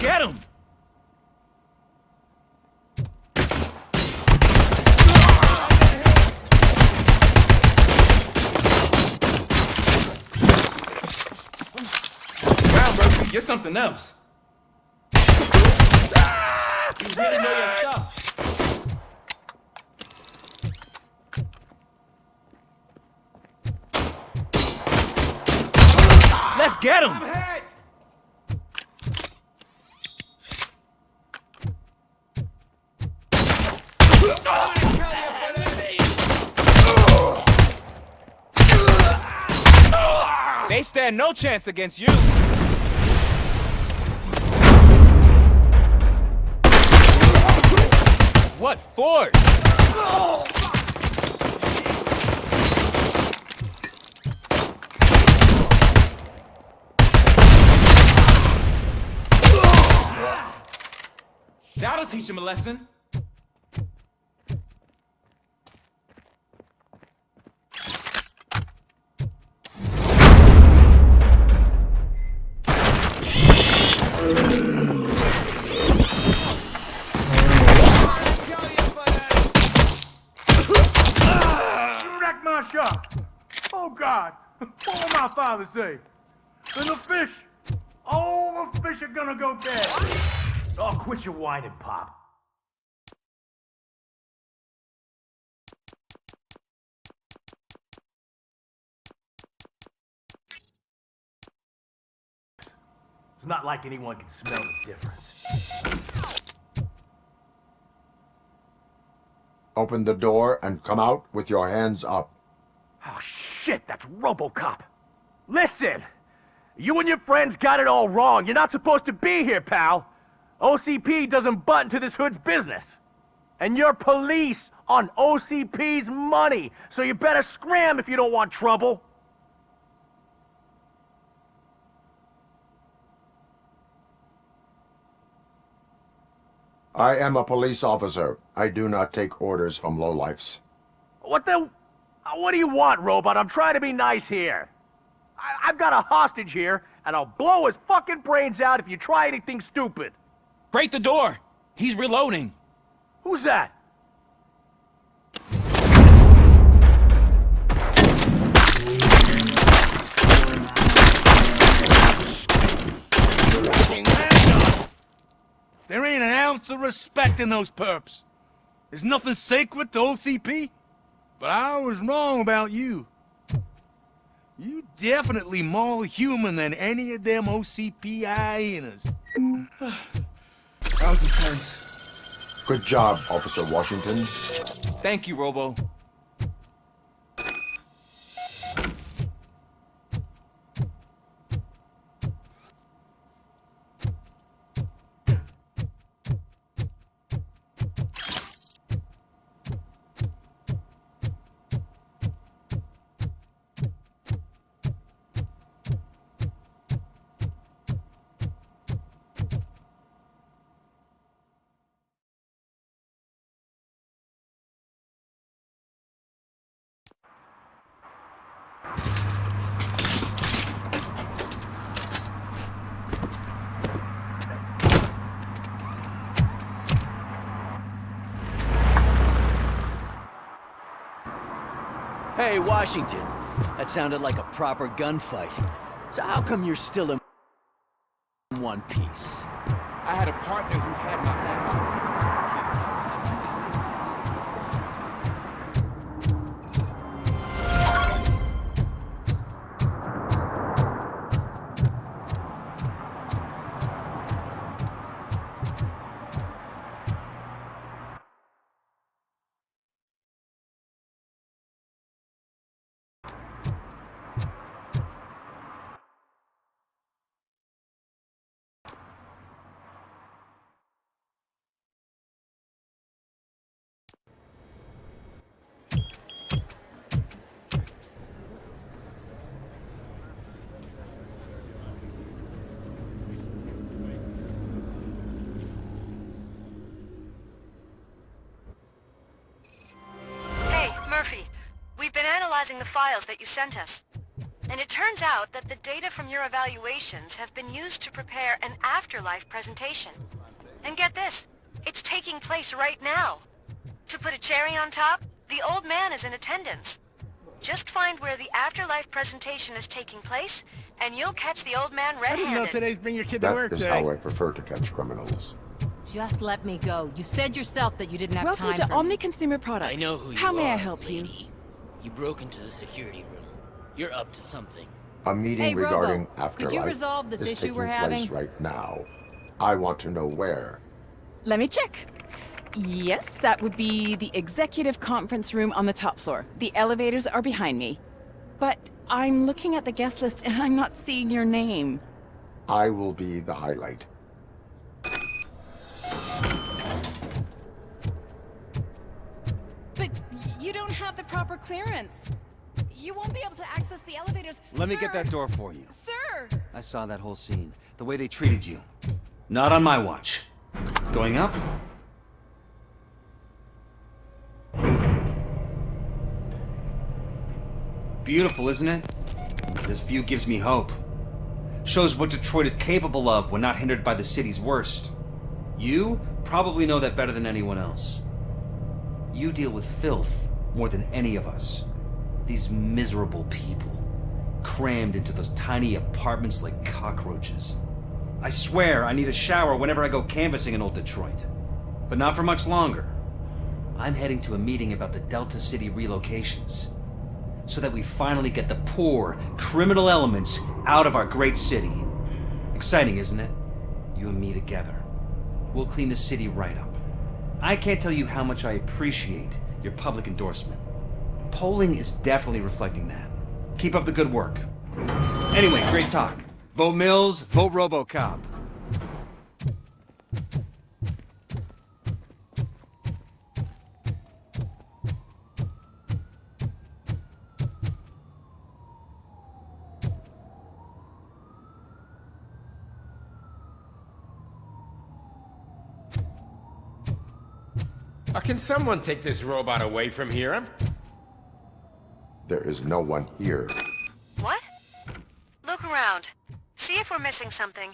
get him! Wow, Murphy, you're something else. You really know your stuff. Let's get him! They stand no chance against you. What force? That'll teach him a lesson. Oh, God! What will my father say? And the fish! Oh, the fish are gonna go bad! Oh, quit your whining, Pop. It's not like anyone can smell the difference. Open the door and come out with your hands up. Oh, shit, that's RoboCop. Listen, you and your friends got it all wrong. You're not supposed to be here, pal. OCP doesn't butt into this hood's business. And you're police on OCP's money, so you better scram if you don't want trouble. I am a police officer. I do not take orders from lowlifes. What do you want, Robot? I'm trying to be nice here. I've got a hostage here, and I'll blow his fucking brains out if you try anything stupid. Break the door! He's reloading. Who's that? There ain't an ounce of respect in those perps. There's nothing sacred to OCP. But I was wrong about you. You definitely more human than any of them OCP hyenas. How's the place? Good job, Officer Washington. Thank you, Robo. Hey, Washington. That sounded like a proper gunfight. So how come you're still in one piece? I had a partner who had my back. Murphy, we've been analyzing the files that you sent us. And it turns out that the data from your evaluations have been used to prepare an afterlife presentation. And get this, it's taking place right now. To put a cherry on top, the old man is in attendance. Just find where the afterlife presentation is taking place, and you'll catch the old man I didn't know red-handed. today's Bring Your Kid to That Work is Day. how I prefer to catch criminals. Just let me go. You said yourself that you didn't have Welcome time to for Omni Consumer Products. I know who you are, How may I help you? lady. You broke into the security room. You're up to something. A meeting Hey, Robo, regarding could you afterlife resolve this is issue taking we're place having? right now. I want to know where. Let me check. Yes, that would be the executive conference room on the top floor. The elevators are behind me. But I'm looking at the guest list and I'm not seeing your name. I will be the highlight. But you don't have the proper clearance. You won't be able to access the elevators. Let me get Sir! that door for you. Sir! I saw that whole scene. The way they treated you. Not on my watch. Going up? Beautiful, isn't it? This view gives me hope. Shows what Detroit is capable of when not hindered by the city's worst. You probably know that better than anyone else. You deal with filth more than any of us. These miserable people, crammed into those tiny apartments like cockroaches. I swear I need a shower whenever I go canvassing in old Detroit. But not for much longer. I'm heading to a meeting about the Delta City relocations, so that we finally get the poor, criminal elements out of our great city. Exciting, isn't it? You and me together. We'll clean the city right up. I can't tell you how much I appreciate your public endorsement. Polling is definitely reflecting that. Keep up the good work. Anyway, great talk. Vote Mills, vote RoboCop. Can someone take this robot away from here? There is no one here. What? Look around. See if we're missing something.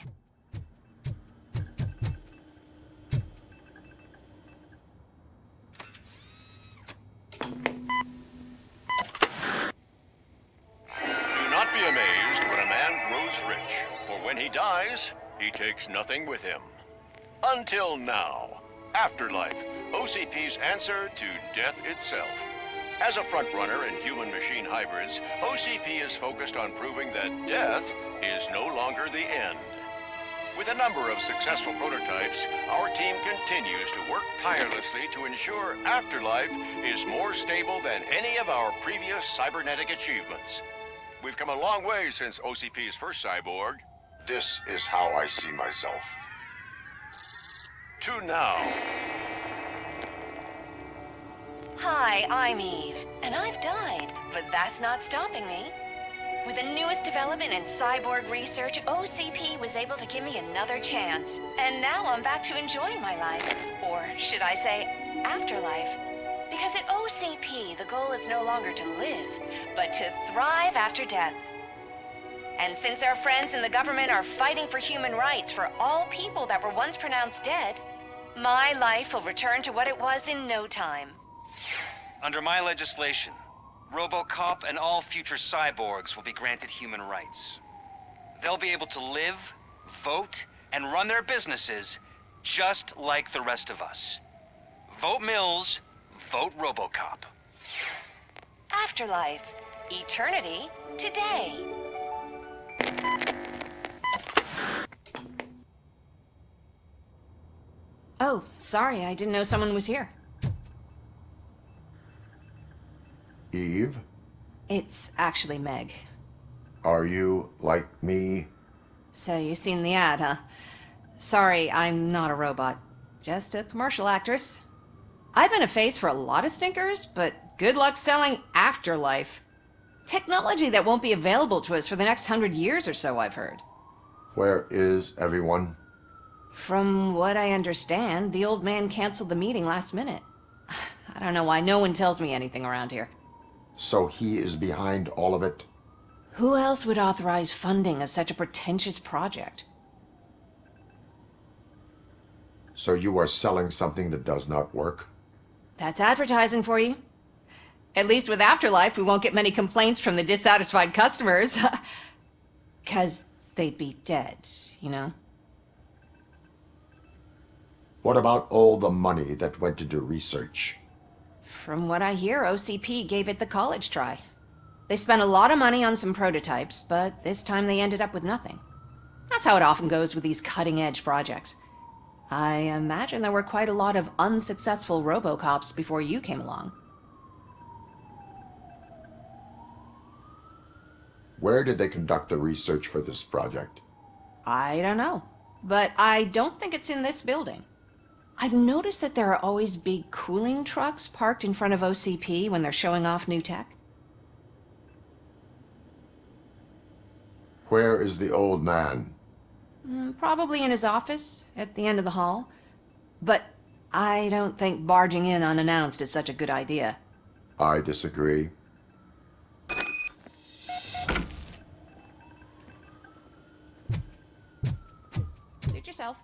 Do not be amazed when a man grows rich, for when he dies, he takes nothing with him. Until now. Afterlife, OCP's answer to death itself. As a frontrunner in human-machine hybrids, OCP is focused on proving that death is no longer the end. With a number of successful prototypes, our team continues to work tirelessly to ensure Afterlife is more stable than any of our previous cybernetic achievements. We've come a long way since OCP's first cyborg. This is how I see myself. To now. Hi, I'm Eve, and I've died, but that's not stopping me. With the newest development in cyborg research, OCP was able to give me another chance. And now I'm back to enjoying my life. Or should I say, afterlife. Because at OCP, the goal is no longer to live, but to thrive after death. And since our friends in the government are fighting for human rights for all people that were once pronounced dead, my life will return to what it was in no time. Under my legislation, RoboCop and all future cyborgs will be granted human rights. They'll be able to live, vote, and run their businesses just like the rest of us. Vote Mills, vote RoboCop. Afterlife. Eternity. Today. Oh, sorry, I didn't know someone was here. Eve, It's actually Meg. are you like me? So you seen the ad, huh? Sorry, I'm not a robot. Just a commercial actress. I've been a face for a lot of stinkers, but good luck selling Afterlife. Technology that won't be available to us for the next 100 years or so, I've heard. Where is everyone? From what I understand, the old man canceled the meeting last minute. I don't know why no one tells me anything around here. So he is behind all of it? Who else would authorize funding of such a pretentious project? So you are selling something that does not work? That's advertising for you. At least with Afterlife, we won't get many complaints from the dissatisfied customers. 'Cause they'd be dead, you know? What about all the money that went into research? From what I hear, OCP gave it the college try. They spent a lot of money on some prototypes, but this time they ended up with nothing. That's how it often goes with these cutting-edge projects. I imagine there were quite a lot of unsuccessful RoboCops before you came along. Where did they conduct the research for this project? I don't know, but I don't think it's in this building. I've noticed that there are always big cooling trucks parked in front of OCP when they're showing off new tech. Where is the old man? Probably in his office, at the end of the hall. But I don't think barging in unannounced is such a good idea. I disagree. Suit yourself.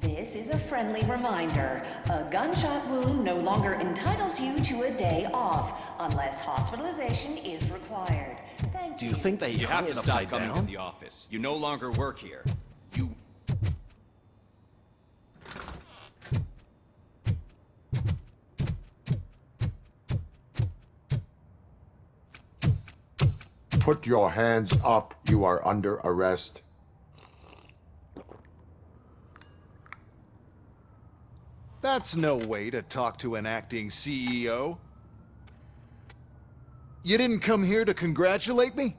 This is a friendly reminder. A gunshot wound no longer entitles you to a day off, unless hospitalization is required. Thank you. Do you think they You hung have to it stop upside coming to down? the office. You no longer work here. You... Put your hands up. You are under arrest. That's no way to talk to an acting CEO. You didn't come here to congratulate me?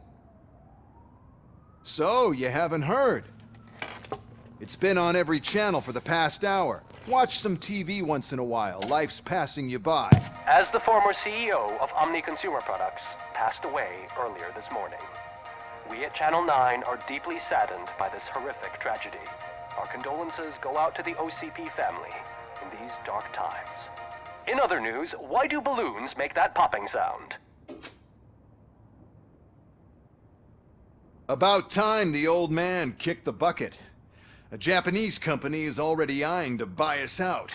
So, you haven't heard. It's been on every channel for the past hour. Watch some TV once in a while. Life's passing you by. As the former CEO of Omni Consumer Products passed away earlier this morning, we at Channel 9 are deeply saddened by this horrific tragedy. Our condolences go out to the OCP family in these dark times. In other news, why do balloons make that popping sound? About time the old man kicked the bucket. A Japanese company is already eyeing to buy us out.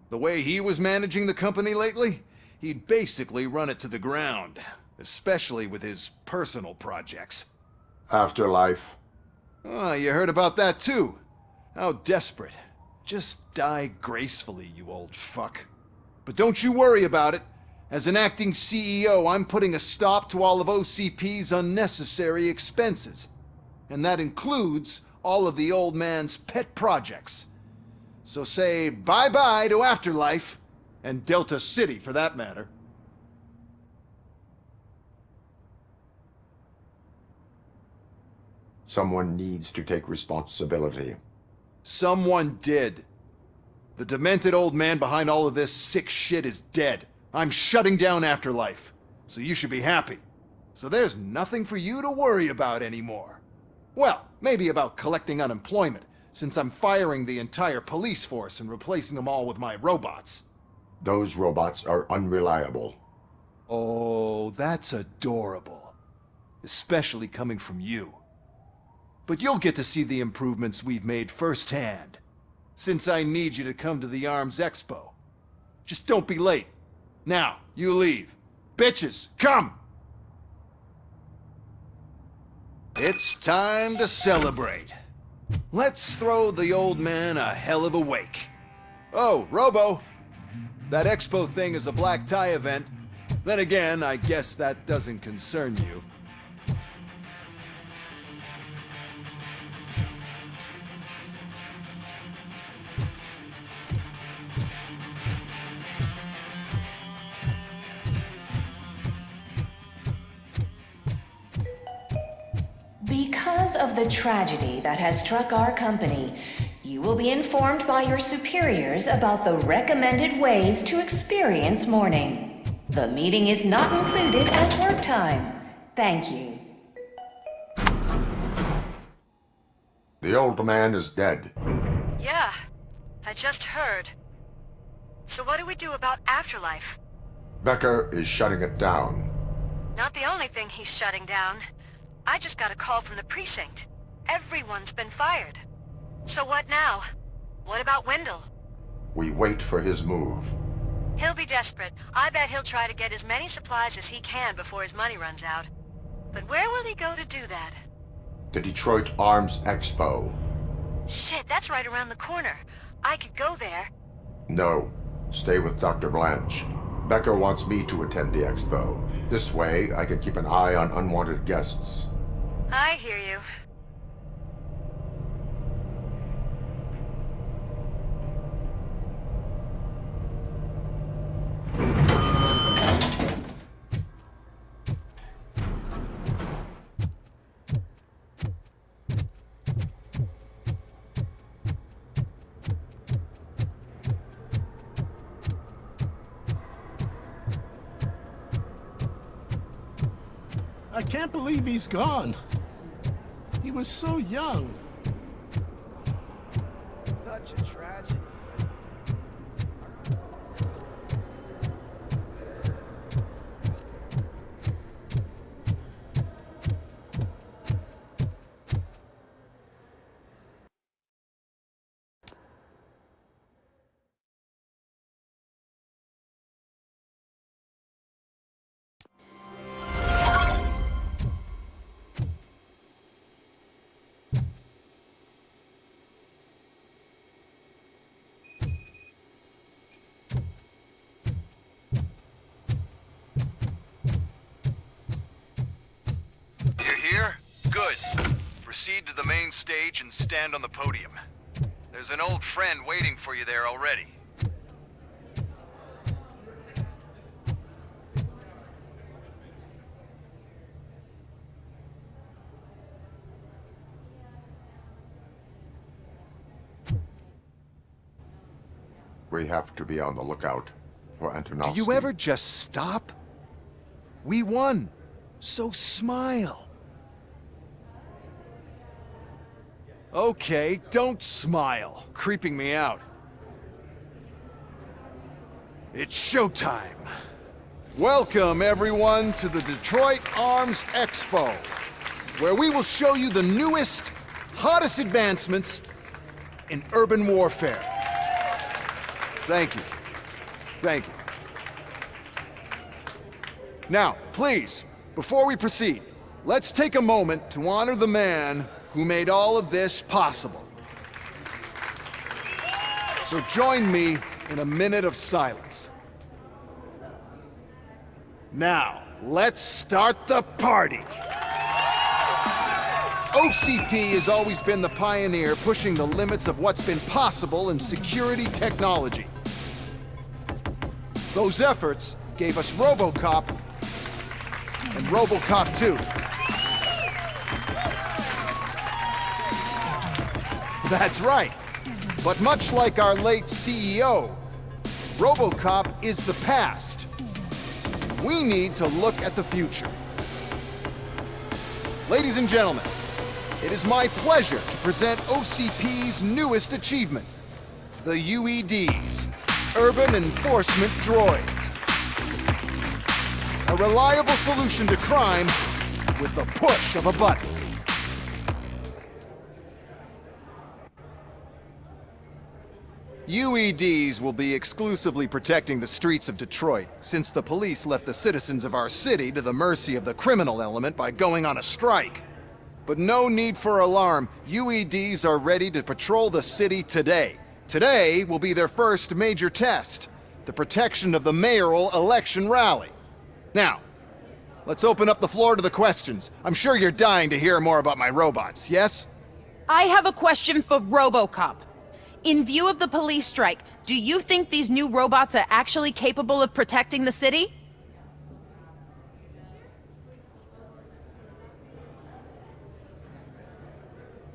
The way he was managing the company lately, he'd basically run it to the ground, especially with his personal projects. Afterlife. Oh, you heard about that too. How desperate. Just die gracefully, you old fuck. But don't you worry about it. As an acting CEO, I'm putting a stop to all of OCP's unnecessary expenses. And that includes all of the old man's pet projects. So say bye-bye to Afterlife, and Delta City for that matter. Someone needs to take responsibility. Someone did. The demented old man behind all of this sick shit is dead. I'm shutting down Afterlife, so you should be happy. So there's nothing for you to worry about anymore. Well, maybe about collecting unemployment, since I'm firing the entire police force and replacing them all with my robots. Those robots are unreliable. Oh, that's adorable. Especially coming from you. But you'll get to see the improvements we've made firsthand, since I need you to come to the Arms Expo. Just don't be late. Now, you leave. Bitches, come! It's time to celebrate. Let's throw the old man a hell of a wake. Oh, Robo! That expo thing is a black tie event. Then again, I guess that doesn't concern you. Because of the tragedy that has struck our company, you will be informed by your superiors about the recommended ways to experience mourning. The meeting is not included as work time. Thank you. The old man is dead. Yeah, I just heard. So what do we do about afterlife? Becker is shutting it down. Not the only thing he's shutting down. I just got a call from the precinct. Everyone's been fired. So what now? What about Wendell? We wait for his move. He'll be desperate. I bet he'll try to get as many supplies as he can before his money runs out. But where will he go to do that? The Detroit Arms Expo. Shit, that's right around the corner. I could go there. No. Stay with Dr. Blanche. Becker wants me to attend the expo. This way, I can keep an eye on unwanted guests. I hear you. I can't believe he's gone. He was so young. Such a tragedy. Here? Good. Proceed to the main stage and stand on the podium. There's an old friend waiting for you there already. We have to be on the lookout for Antonovsky. Do you ever just stop? We won. So smile. Okay, don't smile. Creeping me out. It's showtime. Welcome, everyone, to the Detroit Arms Expo, where we will show you the newest, hottest advancements in urban warfare. Thank you. Thank you. Now, please, before we proceed, let's take a moment to honor the man who made all of this possible. So join me in a minute of silence. Now, let's start the party. OCP has always been the pioneer pushing the limits of what's been possible in security technology. Those efforts gave us RoboCop and RoboCop 2. That's right. But much like our late CEO, RoboCop is the past. We need to look at the future. Ladies and gentlemen, it is my pleasure to present OCP's newest achievement, the UEDs, Urban Enforcement Droids. A reliable solution to crime with the push of a button. UEDs will be exclusively protecting the streets of Detroit, since the police left the citizens of our city to the mercy of the criminal element by going on a strike. But no need for alarm. UEDs are ready to patrol the city today. Today will be their first major test, the protection of the mayoral election rally. Now, let's open up the floor to the questions. I'm sure you're dying to hear more about my robots, yes? I have a question for RoboCop. In view of the police strike, do you think these new robots are actually capable of protecting the city?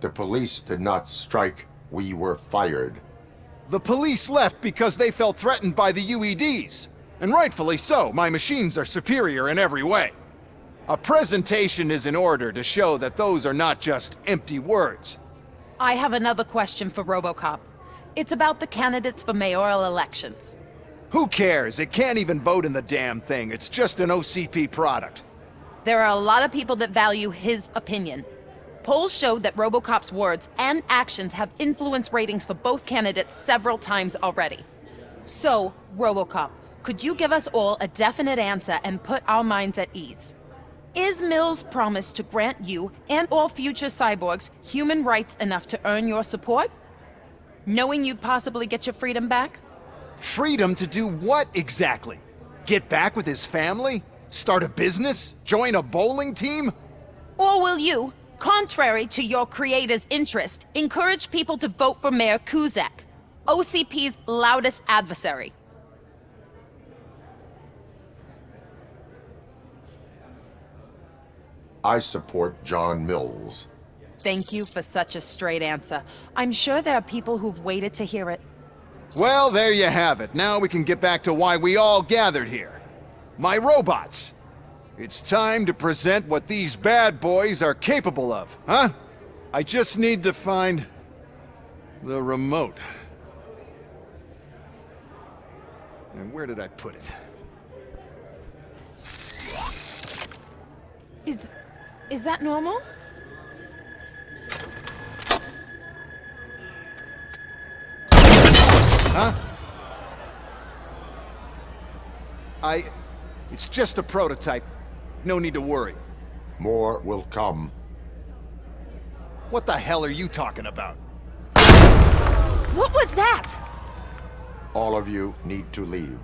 The police did not strike. We were fired. The police left because they felt threatened by the UEDs. And rightfully so, my machines are superior in every way. A presentation is in order to show that those are not just empty words. I have another question for RoboCop. It's about the candidates for mayoral elections. Who cares? It can't even vote in the damn thing. It's just an OCP product. There are a lot of people that value his opinion. Polls showed that RoboCop's words and actions have influenced ratings for both candidates several times already. So, RoboCop, could you give us all a definite answer and put our minds at ease? Is Mills' promise to grant you and all future cyborgs human rights enough to earn your support? Knowing you'd possibly get your freedom back? Freedom to do what exactly? Get back with his family? Start a business? Join a bowling team? Or will you, contrary to your creator's interest, encourage people to vote for Mayor Kuzak, OCP's loudest adversary? I support John Mills. Thank you for such a straight answer. I'm sure there are people who've waited to hear it. Well, there you have it. Now we can get back to why we all gathered here. My robots. It's time to present what these bad boys are capable of, huh? I just need to find the remote. And where did I put it? Is that normal? Huh? It's just a prototype. No need to worry. More will come. What the hell are you talking about? What was that? All of you need to leave.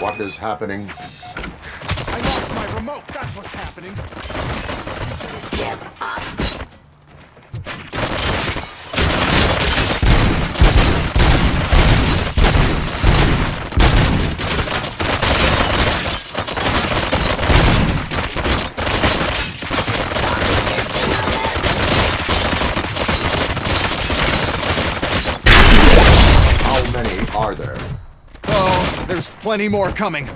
What is happening? I lost my remote, that's what's happening. How many are there? Oh, there's plenty more coming.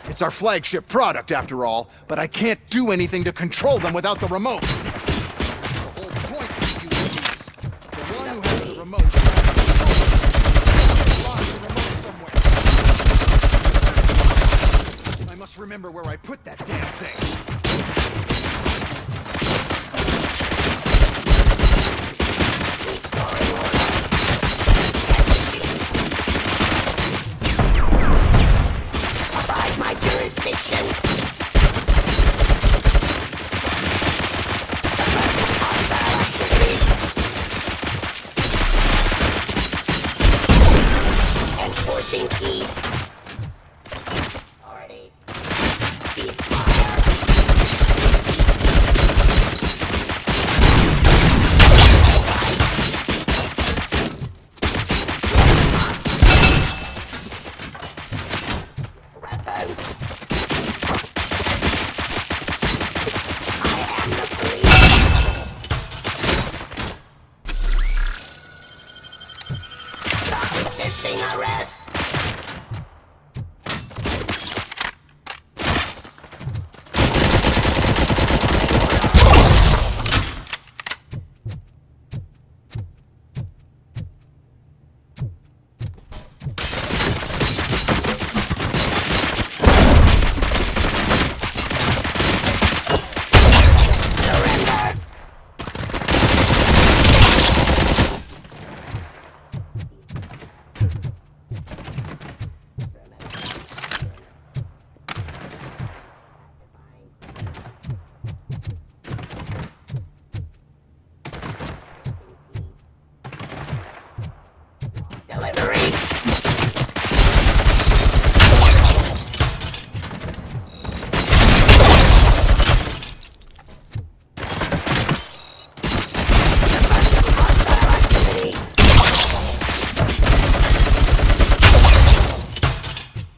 It's our flagship product, after all, but I can't do anything to control them without the remote. That's the whole point of you idiots. The one who has the remote lost the remote somewhere. I must remember where I put that damn thing.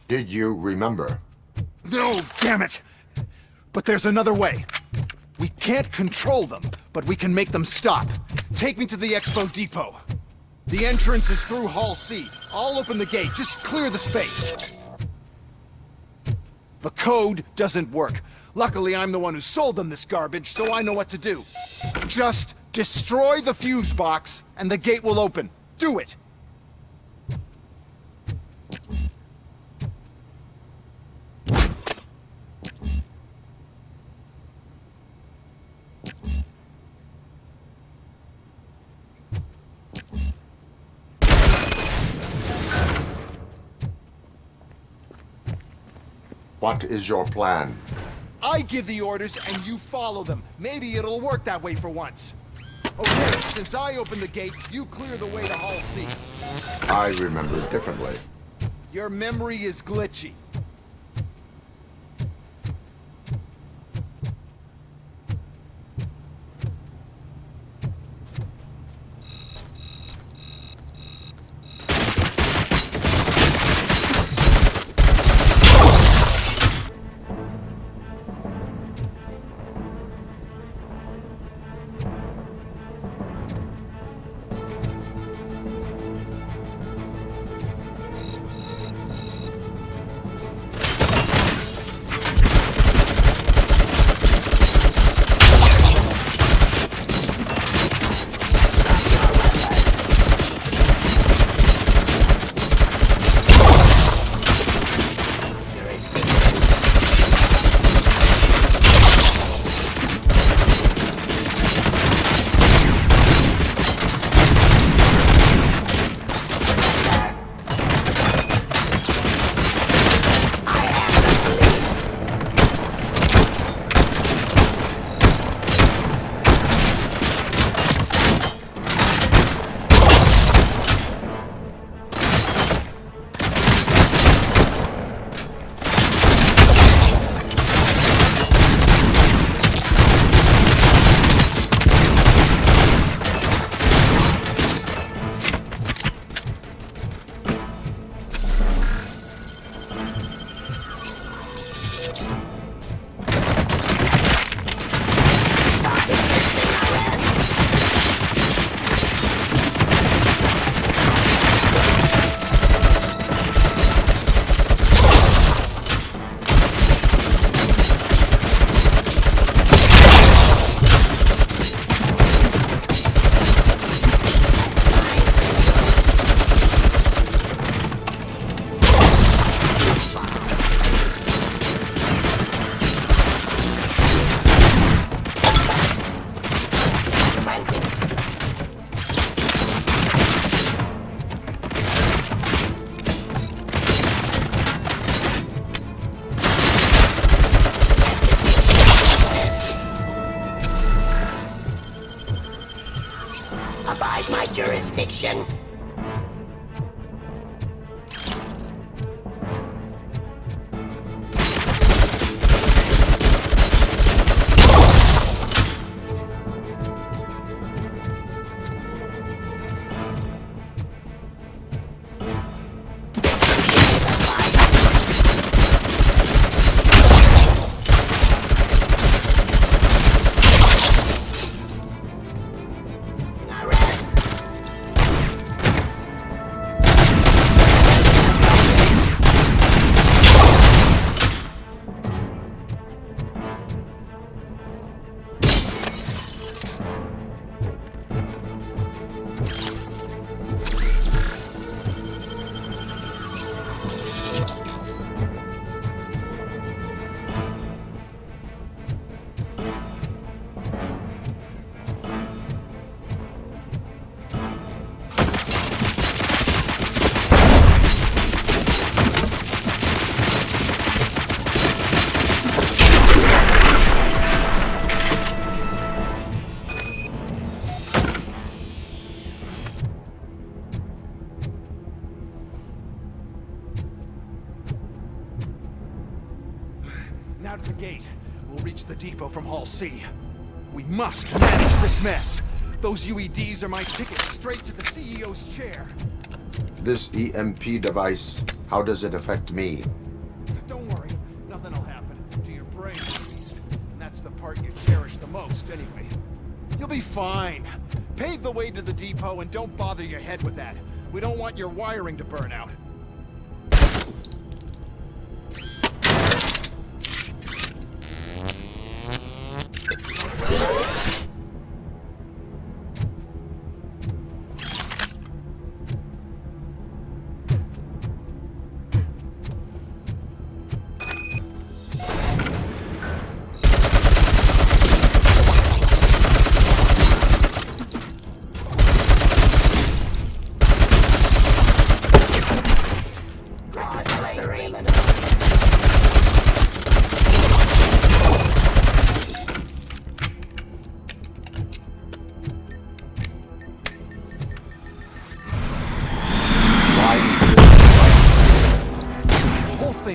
Did you remember? No, damn it! But there's another way. We can't control them, but we can make them stop. Take me to the Expo Depot. The entrance is through Hall C. I'll open the gate. Just clear the space. The code doesn't work. Luckily, I'm the one who sold them this garbage, so I know what to do. Just destroy the fuse box, and the gate will open. Do it! What is your plan? I give the orders and you follow them. Maybe it'll work that way for once. Okay, since I opened the gate, you clear the way to Hall C. I remember differently. Your memory is glitchy. Abide my jurisdiction. Now to the gate. We'll reach the depot from Hall C. We must manage this mess. Those UEDs are my ticket straight to the CEO's chair. This EMP device, how does it affect me? Don't worry, nothing will happen. To your brain, at least. And that's the part you cherish the most, anyway. You'll be fine. Pave the way to the depot and don't bother your head with that. We don't want your wiring to burn out.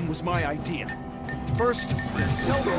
Was my idea. First, sell the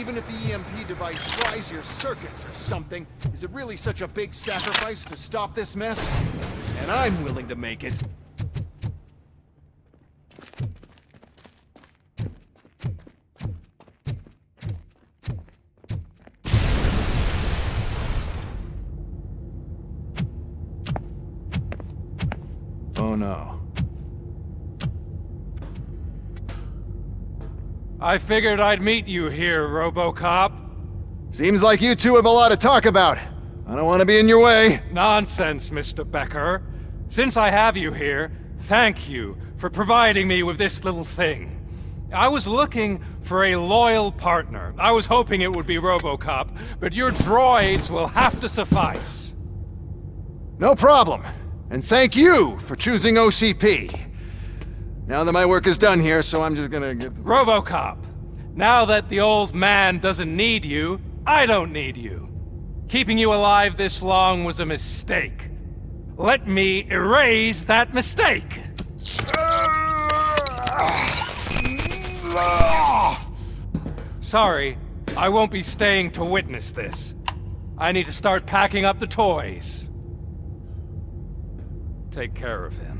Even if the EMP device fries your circuits or something, is it really such a big sacrifice to stop this mess? And I'm willing to make it. Oh no. I figured I'd meet you here, RoboCop. Seems like you two have a lot to talk about. I don't want to be in your way. Nonsense, Mr. Becker. Since I have you here, thank you for providing me with this little thing. I was looking for a loyal partner. I was hoping it would be RoboCop, but your droids will have to suffice. No problem. And thank you for choosing OCP. Now that my work is done here, so I'm just gonna get... RoboCop, now that the old man doesn't need you, I don't need you. Keeping you alive this long was a mistake. Let me erase that mistake! Sorry, I won't be staying to witness this. I need to start packing up the toys. Take care of him.